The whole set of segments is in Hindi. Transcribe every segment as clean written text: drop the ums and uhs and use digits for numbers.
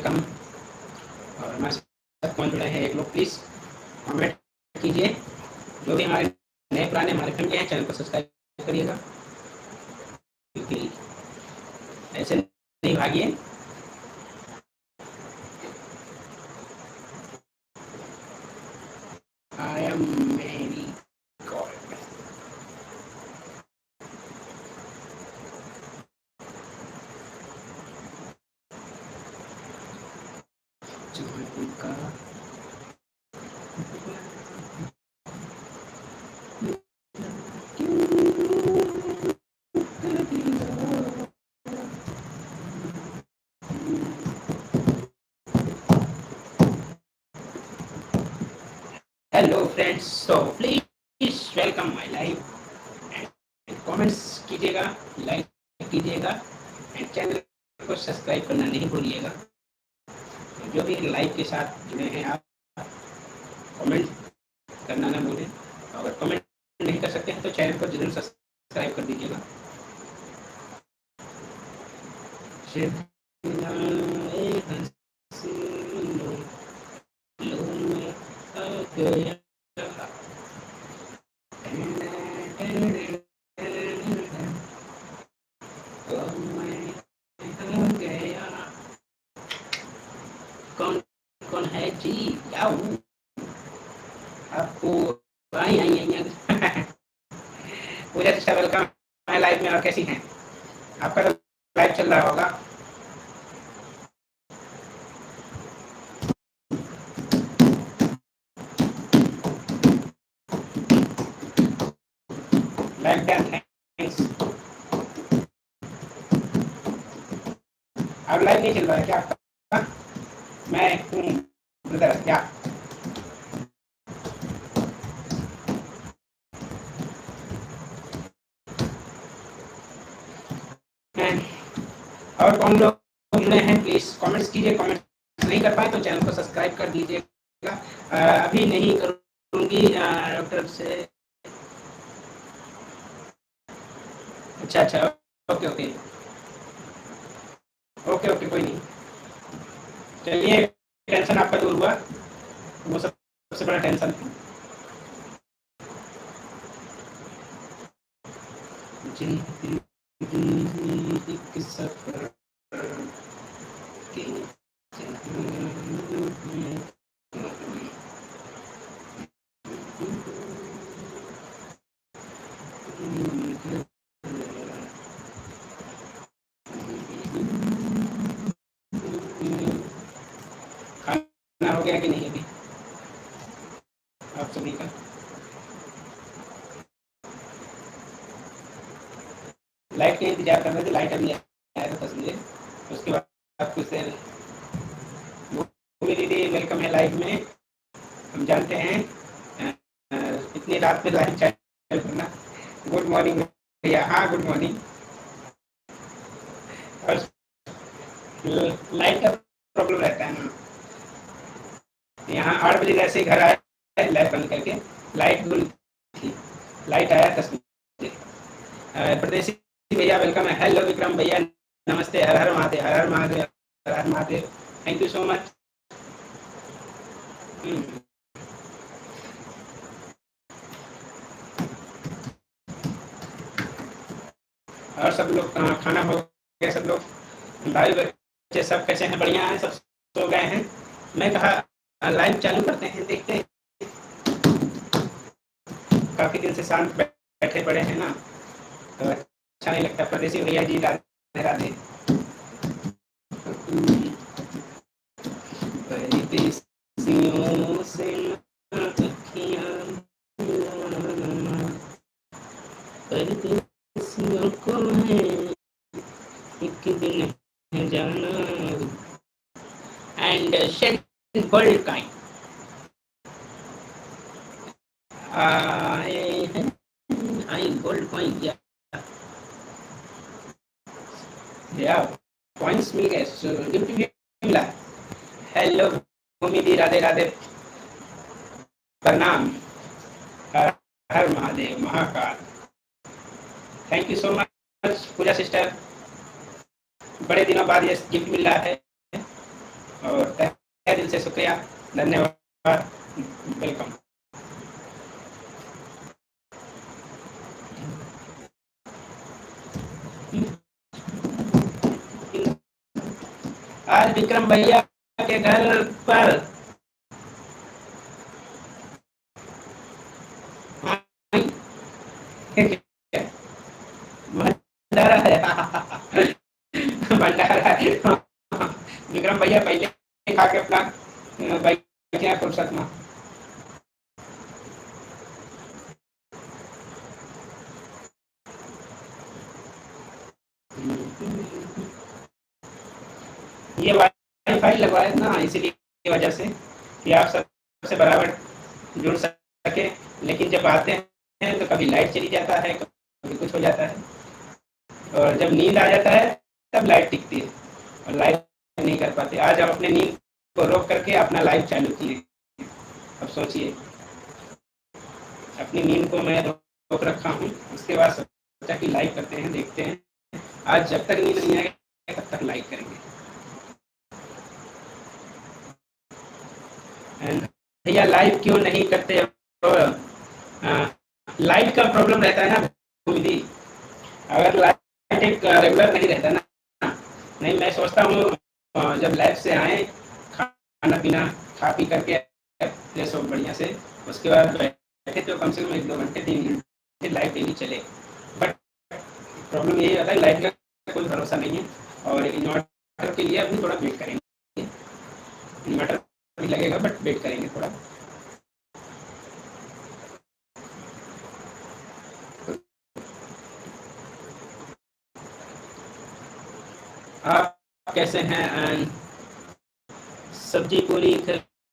वेलकम। और हमारे साथ कौन जुड़े हैं एक लोग प्लीज़ कमेंट कीजिए। जो भी हमारे नए पुराने हमारे फ्रेंड हैं चैनल को सब्सक्राइब करिएगा, क्योंकि ऐसे नहीं भागिए। I am very good. का hello friends, so please welcome my live and comments कीजिएगा, लाइक कीजिएगा एंड चैनल को सब्सक्राइब करना नहीं भूलिएगा। जो भी लाइव के साथ जुड़े हैं आप कमेंट करना ना भूलें। अगर कमेंट नहीं कर सकते हैं तो चैनल को जरूर सब्सक्राइब कर दीजिएगा। कौन कौन है जी? क्या हूँ आपको? आई आई आई पूजा दीक्षा वेलकम है लाइव में। और कैसी हैं? आपका तो लाइव चल रहा होगा। Live done, thanks. अब लाइव नहीं चल रहा है क्या आपका? मैं हूँ ब्रदर क्या? और कौन लोग जुड़े हैं प्लीज कमेंट्स कीजिए। कमेंट नहीं कर पाए तो चैनल को सब्सक्राइब कर दीजिएगा। अभी नहीं करूँगी डॉक्टर से। अच्छा अच्छा, ओके ओके ओके ओके, कोई नहीं। चलिए, टेंशन आपका दूर हुआ, वो सबसे बड़ा टेंशन है। एक सफर के खाना हो गया कि नहीं अभी आप सभी का? लाइट का इंतजार कर रहे थे, लाइट अभी आया था 10 बजे। उसके बाद कुछ देर दीदी वेलकम है लाइव में। हम जानते हैं इतनी रात में लाइव चैनल करना। गुड मॉर्निंग भैया। हाँ गुड मॉर्निंग। और लाइट का प्रॉब्लम रहता है ना, यहाँ 8 बजे जैसे घर आया लाइट बंद करके, लाइट गुल थी, लाइट आया 10 बजे। परदेसी भैया वेलकम है। हेलो विक्रम भैया, नमस्ते। हर हर महादेव, हर हर महादेव, हर हर Mahadev. Thank you so much. और सब लोग खाना हो गया? सब लोग भाई बच्चे सब कैसे हैं? बढ़िया हैं सब? सो गए हैं? मैं कहा लाइव चालू करते हैं, देखते हैं। काफी दिन से शांत बैठे पड़े हैं ना, तो अच्छा नहीं लगता। परदेसी भैया जी राधे राधे। परदेसियों से अखियां परदेसियों को है एक दिन है जाना। एंड शेड गोल्ड काइन आए हैं। आई गोल्ड कॉइन या कॉइन्स मिल गए, गिफ्ट भी मिला। हेलो भूमि दी, राधे राधे, प्रणाम, हर हर Mahadev Mahakal. Thank you so much Pooja sister, बड़े दिनों बाद ये गिफ्ट मिल रहा है। और तहे दिल से शुक्रिया, धन्यवाद, वेलकम। आज विक्रम भैया के घर पर भंडारा है। भंडारा है। विक्रम भैया पहले खा के अपना बैठे फुर्सत में। ये वाईफाई लगवाए ना, इसीलिए वजह से कि आप सबसे बराबर जुड़ सके। लेकिन जब आते हैं तो कभी लाइट चली जाता है, कभी कुछ हो जाता है, और जब नींद आ जाता है तब लाइट टिकती है और लाइव नहीं कर पाते। आज हम अपने नींद को रोक करके अपना लाइव चालू किए। अब सोचिए, अपनी नींद को मैं रोक रखा हूँ, उसके बाद सोचा कि लाइव करते हैं, देखते हैं। आज जब तक नींद नहीं आएगी तब तक लाइव करेंगे। भैया लाइव क्यों नहीं करते? लाइट का प्रॉब्लम रहता है ना दीदी। अगर लाइट एक रेगुलर नहीं रहता ना, नहीं मैं सोचता हूँ जब लाइव से आए, खाना पीना खा पी करके फ्रेश हो बढ़िया से, उसके बाद बैठे तो कम से कम 1-2 घंटे 3 घंटे लाइट डेली चले। बट प्रॉब्लम यही आता है, लाइट का कोई भरोसा नहीं है। और इन्वर्टर के लिए अभी थोड़ा वेट करेंगे। इन्वर्टर भी लगेगा बट वेट करेंगे थोड़ा। आप कैसे हैं? सब्जी पूरी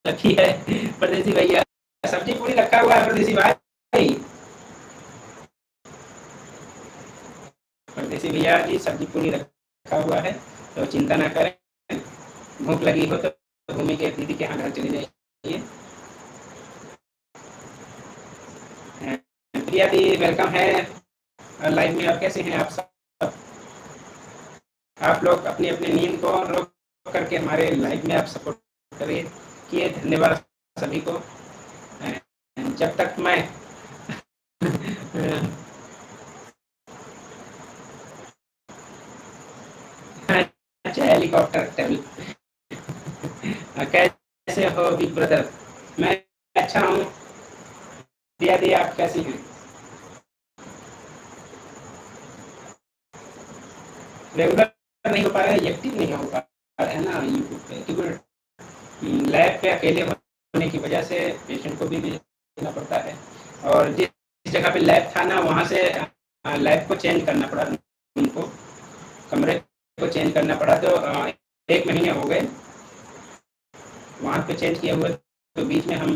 रखी है परदेसी भैया? सब्जी पूरी रखा हुआ है परदेसी भाई। परदेसी भैया जी सब्जी पूरी रखा हुआ है, तो चिंता ना करें। भूख लगी हो तो भूमि के दीदी के यहाँ घर चले जाइए। प्रिया दी वेलकम है लाइव में। और कैसे हैं आप सब? आप लोग अपनी अपनी नींद को रोक करके हमारे लाइव में आप सपोर्ट करिए किए। धन्यवाद सभी को। जब तक मैं अच्छा हेलीकॉप्टर टेबल। कैसे हो बिग ब्रदर? मैं अच्छा हूँ। प्रिया दी आप कैसी हैं? रेगुलर नहीं हो पा रहा है, एक्टिव नहीं हो पा रहा है ना यूट्यूब पे, क्योंकि लैब पे अकेले होने की वजह से पेशेंट को भी भेजना पड़ता है। और जिस जगह पे लैब था ना, वहाँ से लैब को चेंज करना पड़ा उनको, कमरे को चेंज करना पड़ा। तो 1 महीने हो गए वहाँ पे चेंज किया हुआ। तो बीच में हम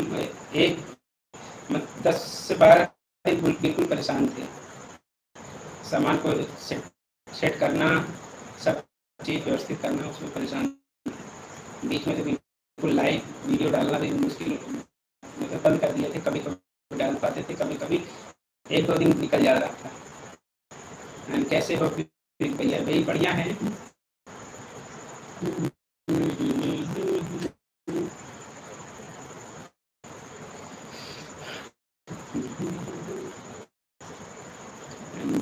10 से 12 दिन बिल्कुल परेशान थे। सामान को सेट करना, सब चीज़ व्यवस्थित करना, उसमें परेशान। बीच में तो बिल्कुल लाइव वीडियो डालना भी मुश्किल, मतलब बंद कर दिए थे। कभी कभी डाल पाते थे, कभी कभी 1-2 दिन निकल जा रहा था। कैसे हो भैया? भाई बढ़िया है।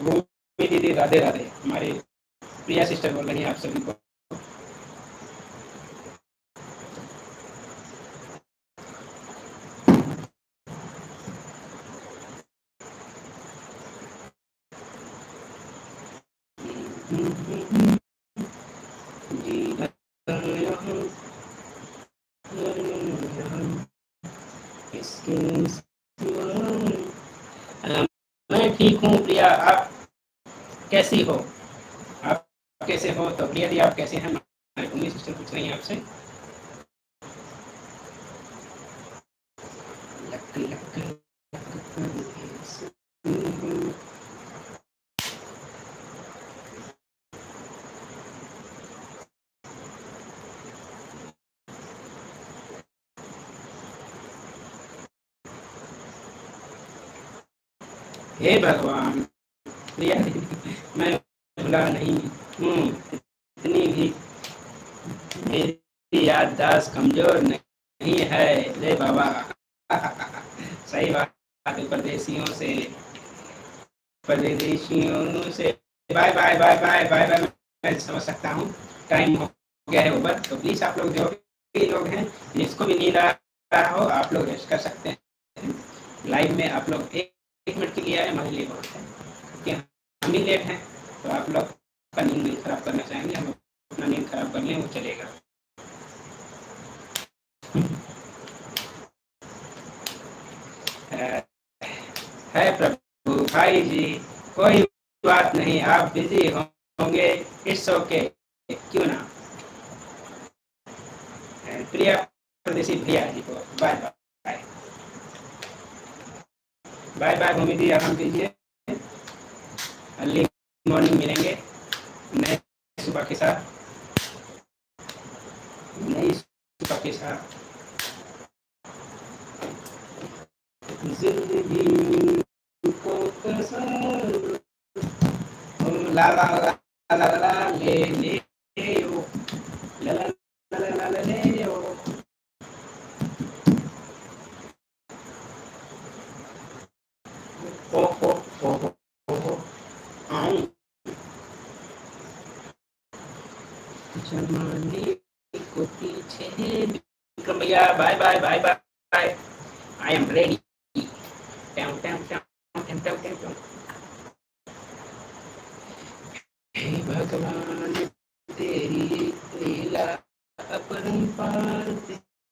भूमि दीदी राधे राधे। हमारे प्रिया सिस्टर बोल रही हैं आप सभी को। मैं ठीक हूँ प्रिया, आप कैसी हो? आप कैसे हो? तो प्रिया दी आप कैसे हैं? हमारी भूमि सिस्टर पूछ रही हैं आपसे। लक लक हे भगवान! प्रिया दी मैं भुला नहीं हूँ, इतनी भी मेरी याद मिजाज कमजोर नहीं है ले बाबा। सही बात है। परदेशियों से bye bye bye bye bye bye. मैं समझ सकता हूँ टाइम हो गया है ओवर, तो प्लीज आप लोग जो भी लोग हैं जिसको भी नींद आ रहा हो आप लोग रेस्ट कर सकते हैं। लाइव में आप लोग एक मिनट के लिए आए हमारे लिए बहुत है, क्योंकि हम ही लेट हैं, तो आप लोग का नींद नहीं खराब करना चाहेंगे, हम अपना नींद खराब कर लें वो चलेगा। है प्रभु भाई जी, कोई बात नहीं, आप बिजी होंगे, इट्स ओके, क्यों ना। प्रिया परदेसी भैया जी को बाय बाय। बाय बाय भूमि जी, आराम कीजिए, अर्ली मॉर्निंग मिलेंगे नए सुबह के साथ, नई सुबह के साथ। जिंदगी को कसम ला ला ला ला ला ला ले ले ओ ला ला ला ला ला ले ओ। ओ ओ ओ ओ ओ आऊं जमाने को पीछे विक्रम भैया bye bye bye bye. I am ready. टैम टैम टैम टैम टैम टैम टैम। हे भगवान तेरी लीला अपरंपार,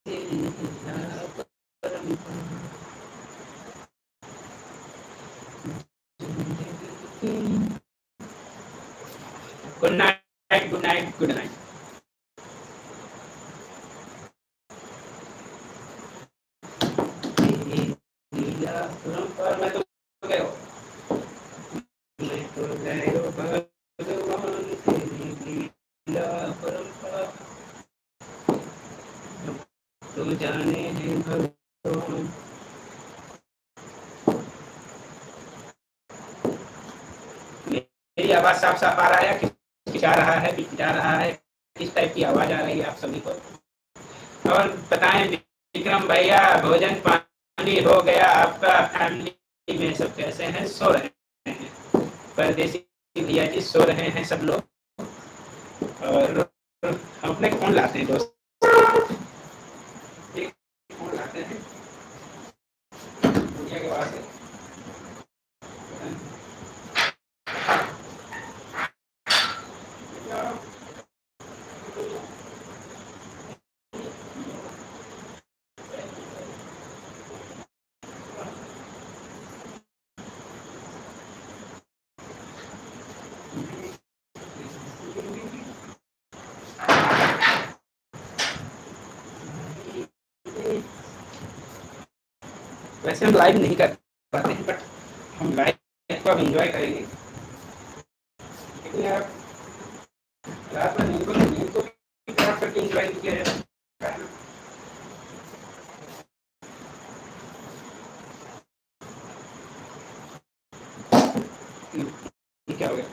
तेरी लीला अपरंपार। Good night good night good night. तेरी लीला अपरंपार। मैं तो गए हो, मैं तो गए हो भगवान तेरी लीला अपरंपार, तो जाने हैं भगवान। मेरी आवाज साफ साफ आ रहा है, खिंचा रहा है, बिखरा रहा है, किस टाइप की आवाज आ रही है आप सभी को। और बताएं विक्रम भैया, भोजन पानी हो गया आपका, फैमिली में सब कैसे हैं, सो रहे हैं परदेसी भैया जी, सो रहे हैं सब लोग। और हम अपने फोन लाते हैं दोस्त, एक फोन लाते हैं दुनिया के वास्ते। वैसे हम लाइव नहीं कर पाते हैं, बट हम लाइव को अब एंजॉय करेंगे, क्योंकि आप रात में नींद को खराब करके एंजॉय किया है। ये क्या हो गया।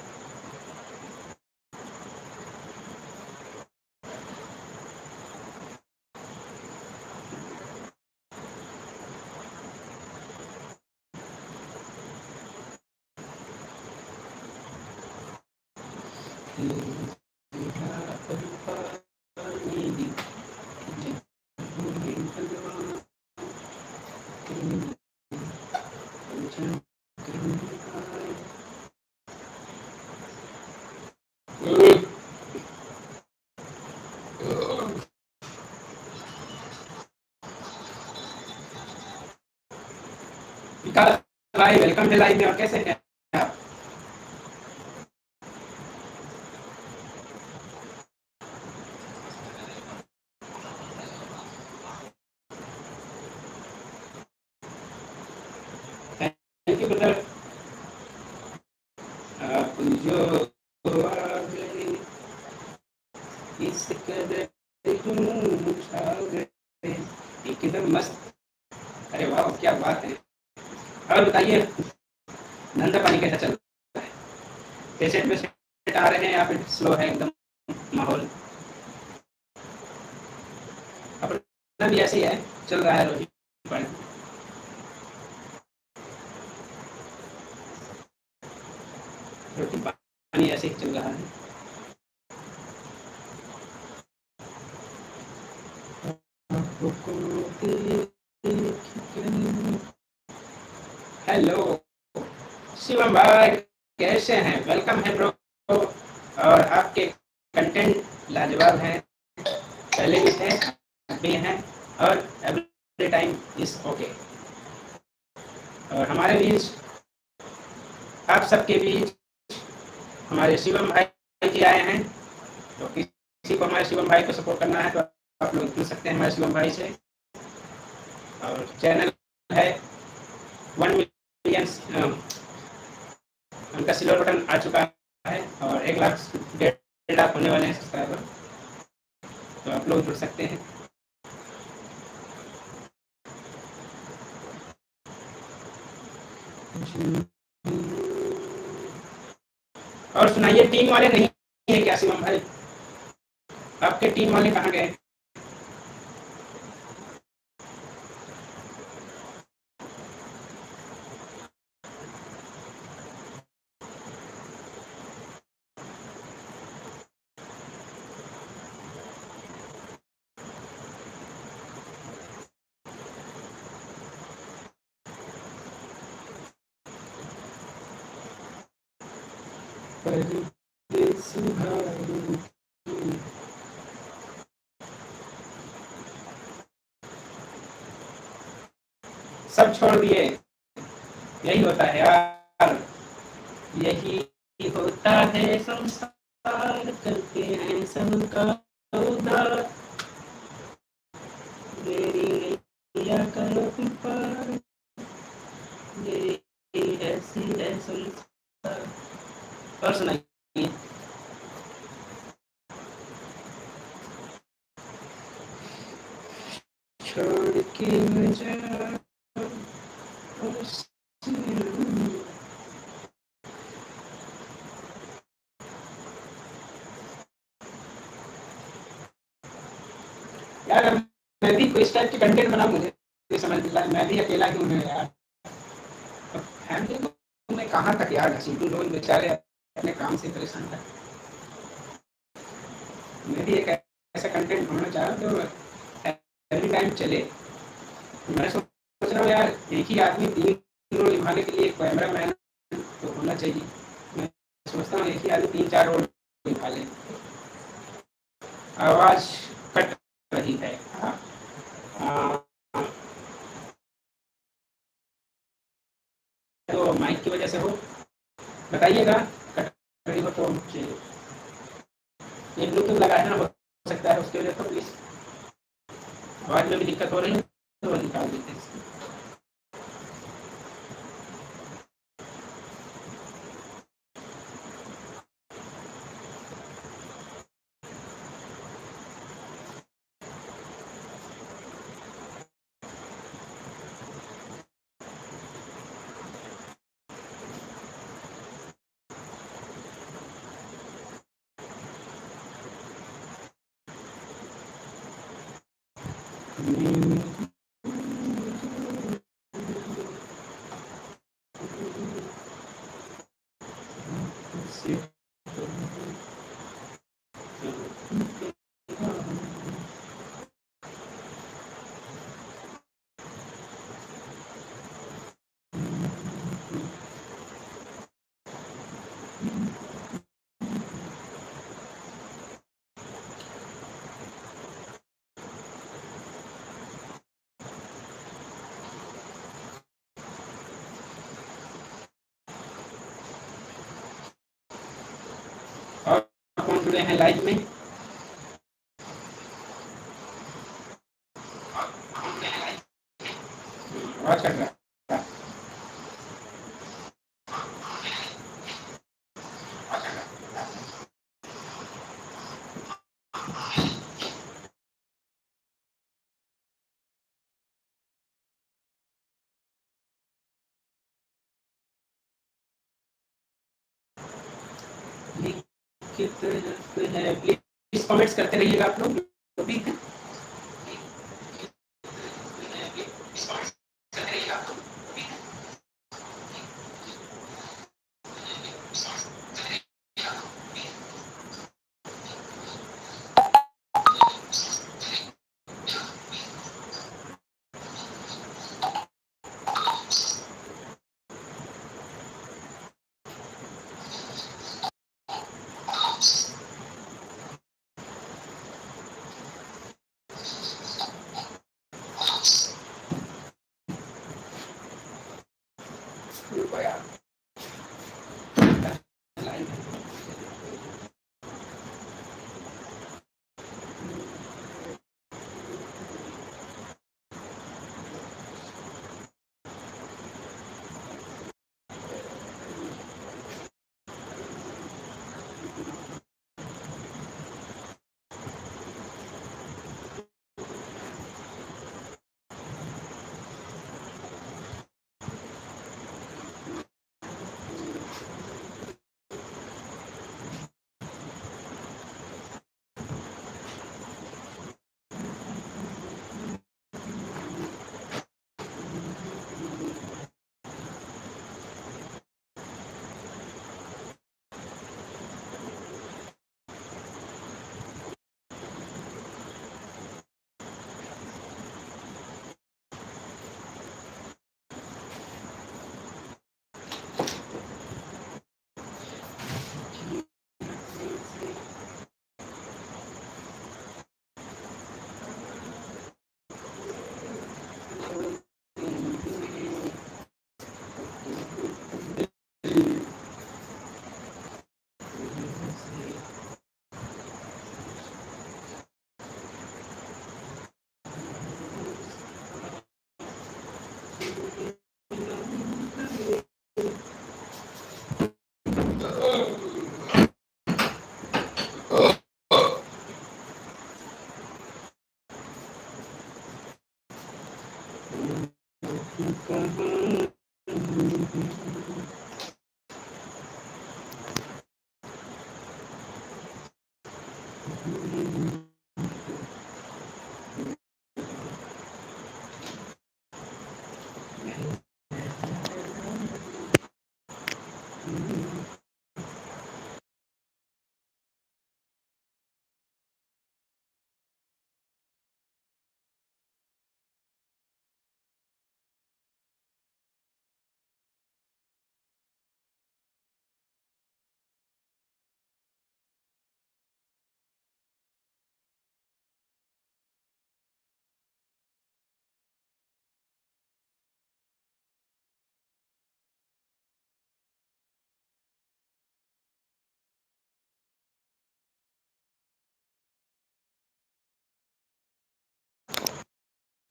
भाई वेलकम टू लाइव में, और कैसे हैं आप। Thank you brother. आप जो आ गए इस कदर क्यों छा गए, एकदम मस्त। अरे वाह क्या बात है। और बताइए धंधा पानी कैसा चल रहा है, पेशेंट वेशेंट आ रहे हैं या फिर स्लो है एकदम माहौल। अपना भी ऐसे ही है, चल रहा है रोटी पानी। रोटी पानी ऐसे ही चल रहा है। हेलो शिवम भाई, कैसे हैं? वेलकम है ब्रो। और आपके कंटेंट लाजवाब हैं, पहले भी थे, अब भी हैं, और एवरी टाइम इज ओके। और हमारे बीच, आप सबके बीच हमारे शिवम भाई जी आए हैं। तो किसी को हमारे शिवम भाई को सपोर्ट करना है तो आप लोग पूछ सकते हैं हमारे शिवम भाई से। और चैनल है 1 मिलियन, उनका सिल्वर बटन आ चुका है और 1 लाख 1.5 लाख होने वाले हैं सब्सक्राइबर। तो आप लोग जुड़ सकते हैं। और सुनाइए, टीम वाले नहीं है क्या शिवम भाई? आपके टीम वाले कहाँ गए? सब छोड़ दिए। यही होता है यार, यही होता है संसार, करते हैं सबका उद्धार। मेरी नैया करो पार, मेरी ऐसी है संसार। और सुनाइए। छोड़ के न जा। यार मैं भी कोई इस टाइप की कंटेंट बनाऊं, मुझे नहीं समझ में आता। मैं भी अकेला क्यों हूँ यार। फैमिली को मैं कहाँ तक यार घसीटूं, लोग बेचारे अपने काम से परेशान हैं। मैं भी एक ऐसा कंटेंट ढूंढना चाह रहा हूँ जो एवरी टाइम चले। मैं सोच रहा हूँ यार, एक ही आदमी 3 रोल निभाने के लिए एक कैमरा मैन तो होना चाहिए। मैं सोचता हूँ एक ही आदमी 3-4 रोल निभा ले। आवाज कट रही है। हाँ, तो माइक की वजह से हो, बताइएगा। कट रही हो तो मुझे ये ब्लूटूथ लगाना हो सकता है, उसकी वजह से प्लीज आवाज में भी दिक्कत हो रही है तो वो निकाल देते हैं। और कौन जुड़े हैं लाइव में? आवाज कट रहा है। प्लीज कमेंट्स करते रहिएगा आप लोग जो भी हैं। रुपया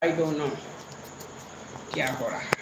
आई डोंट नो क्या हो रहा है।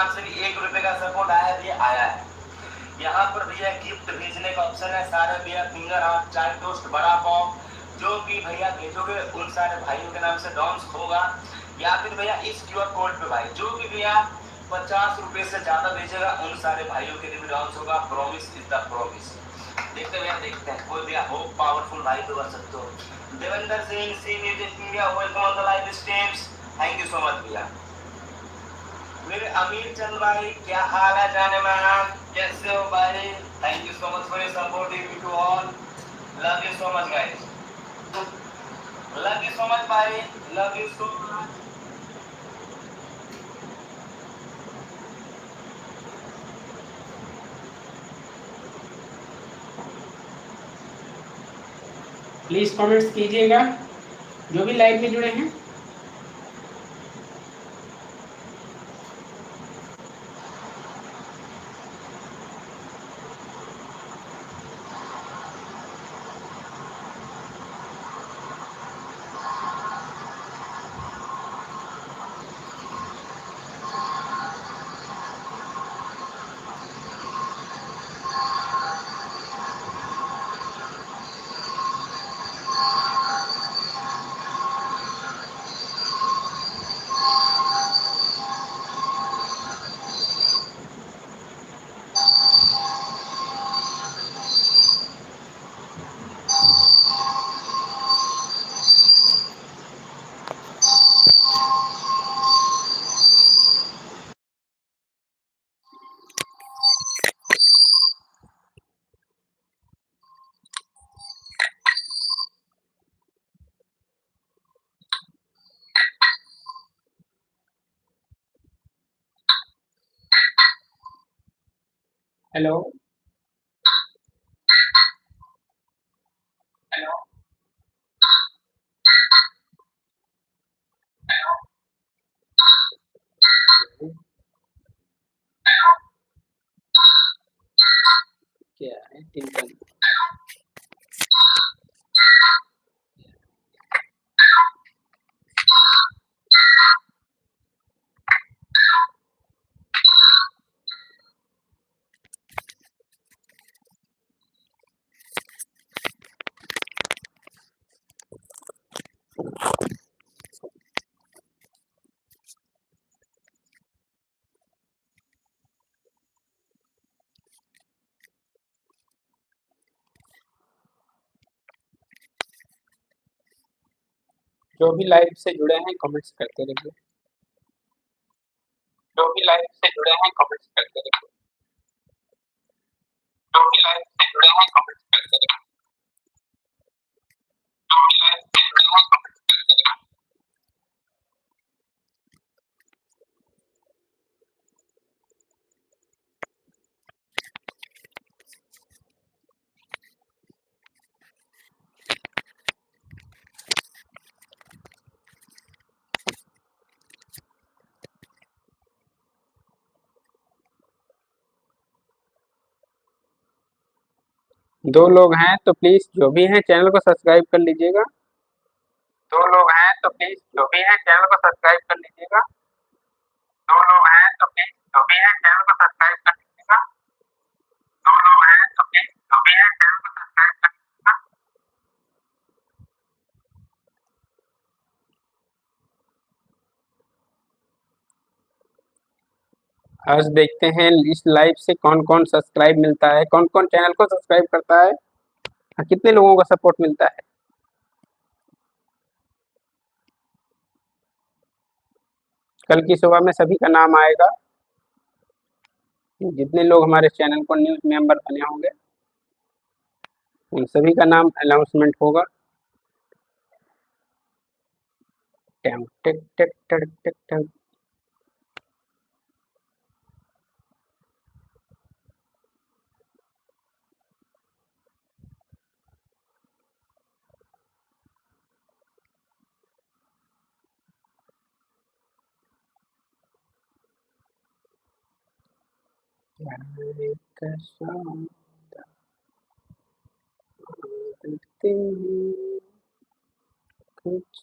नाम से भी 1 रुपए का सपोर्ट आया भी आया है। यहाँ पर भैया गिफ्ट भेजने का ऑप्शन है, सारे भैया फिंगर हाथ चाय टोस्ट बड़ा पाव जो भी भैया भेजोगे उन सारे भाइयों के नाम से डाउंस होगा। या फिर भैया इस क्यूआर कोड पे भाई जो भी भैया 50 रुपए से ज्यादा भेजेगा उन सारे भाइयों के लिए भी डाउंस होगा। Promise is the promise. देखते भैया देखते हैं कोई भैया हो पावरफुल भाई तो कर सकते हो। Devendra Singh C music India welcome on the live streams. Thank you so much भैया। मेरे अमीर चंद भाई क्या हाल है जाने man? कैसे हो भाई? Thank you so much for your support to all. Love you so much guys. Love you so much भाई। Love you so much. Please comments कीजिएगा जो भी लाइव में जुड़े हैं। हेलो हेलो क्या है टिम्पल? जो भी लाइव से जुड़े हैं कमेंट्स करते रहिए। जो भी लाइव से जुड़े हैं कमेंट्स करते रहिए। जो भी लाइव से जुड़े हैं कमेंट्स करते रहिए। जो भी लाइव से जुड़े हैं कमेंट्स करते रहिए। दो लोग हैं तो प्लीज जो भी हैं चैनल को सब्सक्राइब कर लीजिएगा। दो लोग हैं तो प्लीज जो भी हैं चैनल को सब्सक्राइब कर लीजिएगा। दो लोग हैं तो प्लीज जो भी हैं चैनल को सब्सक्राइब कर लीजिएगा। दो लोग हैं तो प्लीज जो भी हैं चैनल को सब्सक्राइब कर लीजिएगा। आज देखते हैं इस लाइव से कौन कौन सब्सक्राइब मिलता है, कौन कौन चैनल को सब्सक्राइब करता है, कितने लोगों का सपोर्ट मिलता है। कल की सुबह में सभी का नाम आएगा, जितने लोग हमारे चैनल को न्यूज मेंबर बने होंगे उन सभी का नाम अनाउंसमेंट होगा। टिक टिक टिक टिक टिक टिक। कुछ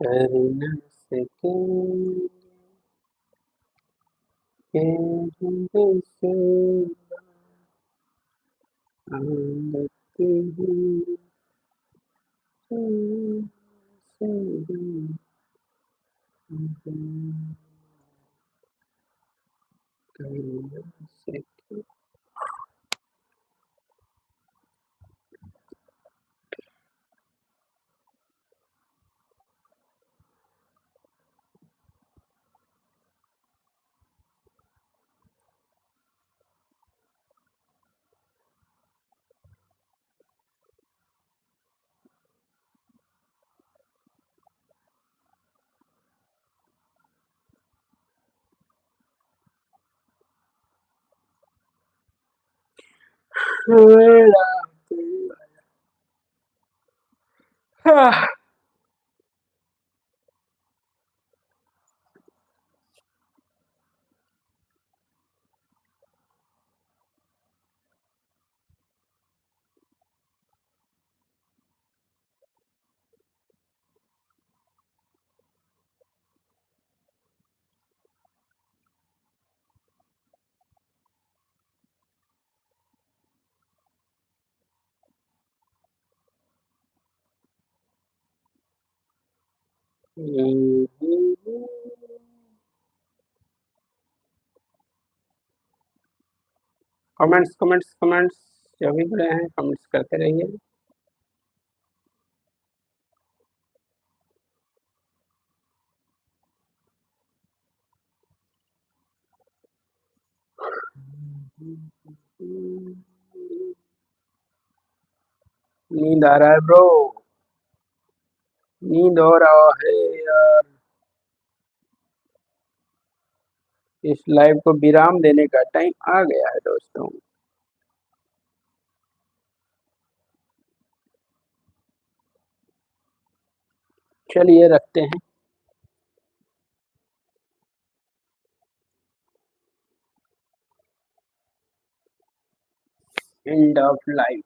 करना सकेंगे हमसे आदत है करना सके। कमेंट्स कमेंट्स कमेंट्स जो भी जुड़े हैं कमेंट्स करते रहिए। नींद आ रहा है ब्रो, नींद हो रहा है यार। इस लाइव को विराम देने का टाइम आ गया है दोस्तों। चलिए रखते हैं। End of life.